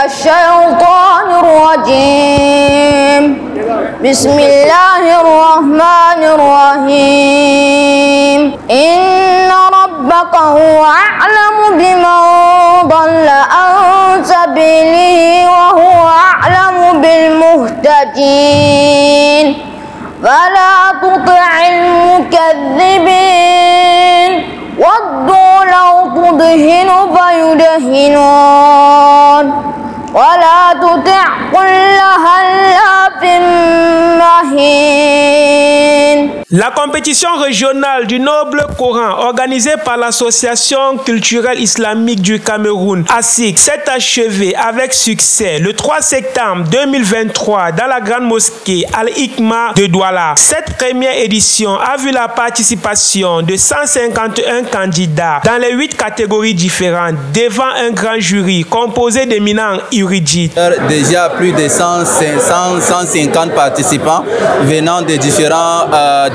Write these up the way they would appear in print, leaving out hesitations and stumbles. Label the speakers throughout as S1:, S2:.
S1: الشيطان الرجيم بسم الله الرحمن الرحيم إن ربك هو أعلم بمن ضل عن سبيله وهو أعلم بالمهتدين فلا تطع المكذبين ودوا لو تدهن فيدهنون ولا تطع كل هلاف مهين.
S2: La compétition régionale du Noble Coran organisée par l'Association culturelle islamique du Cameroun, ASIC, s'est achevée avec succès le 3 septembre 2023 dans la grande mosquée Al-Hikma de Douala. Cette première édition a vu la participation de 151 candidats dans les 8 catégories différentes devant un grand jury composé d'éminents érudites.
S3: Déjà plus de 150 participants venant des différents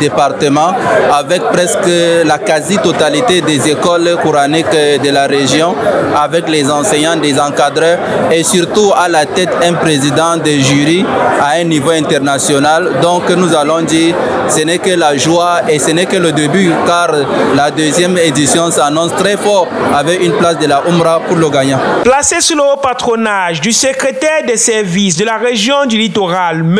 S3: départements, avec presque la quasi-totalité des écoles coraniques de la région, avec les enseignants, des encadreurs et surtout à la tête un président de jury à un niveau international. Donc nous allons dire ce n'est que la joie et ce n'est que le début, car la deuxième édition s'annonce très fort avec une place de la Umrah pour le gagnant.
S2: Placé sous le haut patronage du secrétaire des services de la région du littoral, M.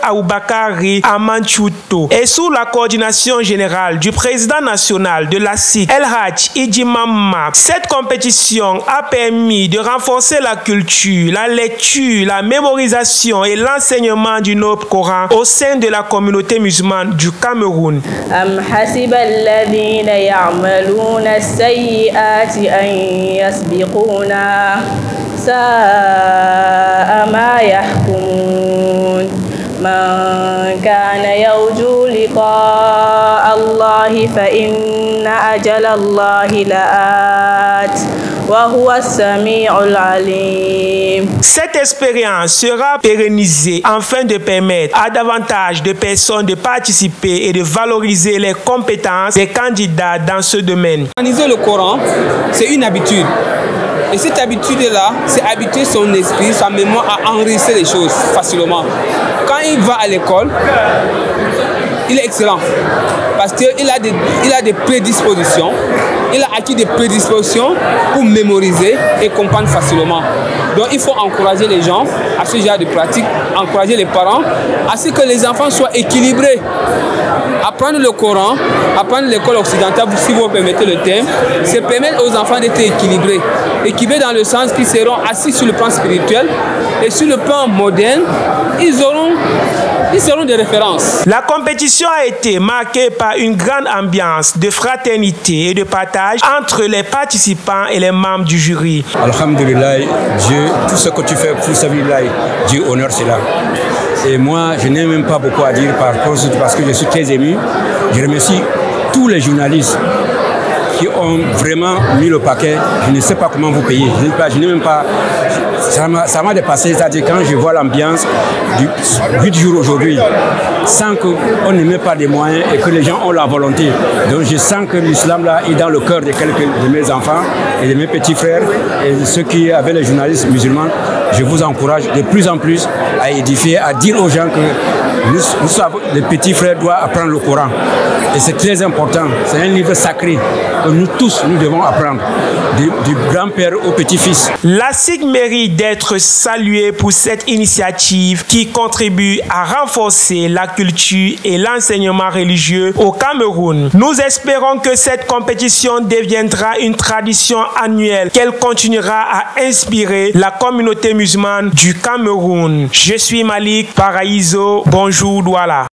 S2: Aboubakari Amanchouto, et sous la coordination générale du président national de l'ASIC, El Hadj Idi Mamma, cette compétition a permis de renforcer la culture, la lecture, la mémorisation et l'enseignement du Noble Coran au sein de la communauté musulmane du Cameroun.
S4: Am hasiba alladhina ya'maluna as-sayyi'ati an yasbiquna sa'a ma yahkumun. Man kana yarju liqa'a Allahi fa inna ajala Allahi la'at.
S2: Cette expérience sera pérennisée afin de permettre à davantage de personnes de participer et de valoriser les compétences des candidats dans ce domaine.
S5: Organiser le Coran, c'est une habitude. Et cette habitude-là, c'est habituer son esprit, sa mémoire à enregistrer les choses facilement. Quand il va à l'école, il est excellent parce qu'il a des prédispositions. Il a acquis des prédispositions pour mémoriser et comprendre facilement. Donc il faut encourager les gens à ce genre de pratique, encourager les parents à ce que les enfants soient équilibrés. Apprendre le Coran, apprendre l'école occidentale, si vous permettez le terme, c'est permettre aux enfants d'être équilibrés. Équilibrés dans le sens qu'ils seront assis sur le plan spirituel et sur le plan moderne, ils seront des références.
S2: La compétition a été marquée par une grande ambiance de fraternité et de partage entre les participants et les membres du jury.
S6: Alhamdulillah, Dieu, tout ce que tu fais pour Sabilillah, Dieu honore cela. Et moi, je n'ai même pas beaucoup à dire parce que je suis très ému. Je remercie tous les journalistes qui ont vraiment mis le paquet. Je ne sais pas comment vous payer. Je n'ai même pas... Ça m'a dépassé, c'est-à-dire quand je vois l'ambiance du 8 jours aujourd'hui, sans qu'on ne met pas des moyens et que les gens ont la volonté. Donc je sens que l'islam là est dans le cœur de quelques de mes enfants et de mes petits frères et ceux qui avaient les journalistes musulmans. Je vous encourage de plus en plus à édifier, à dire aux gens que nous savons, les petits frères doivent apprendre le Coran. Et c'est très important, c'est un livre sacré que nous tous, nous devons apprendre, du grand-père au petit-fils.
S2: L'ASIC mérite d'être salué pour cette initiative qui contribue à renforcer la culture et l'enseignement religieux au Cameroun. Nous espérons que cette compétition deviendra une tradition annuelle, qu'elle continuera à inspirer la communauté musulmane du Cameroun. Je suis Malik Paraïso, bonjour Douala.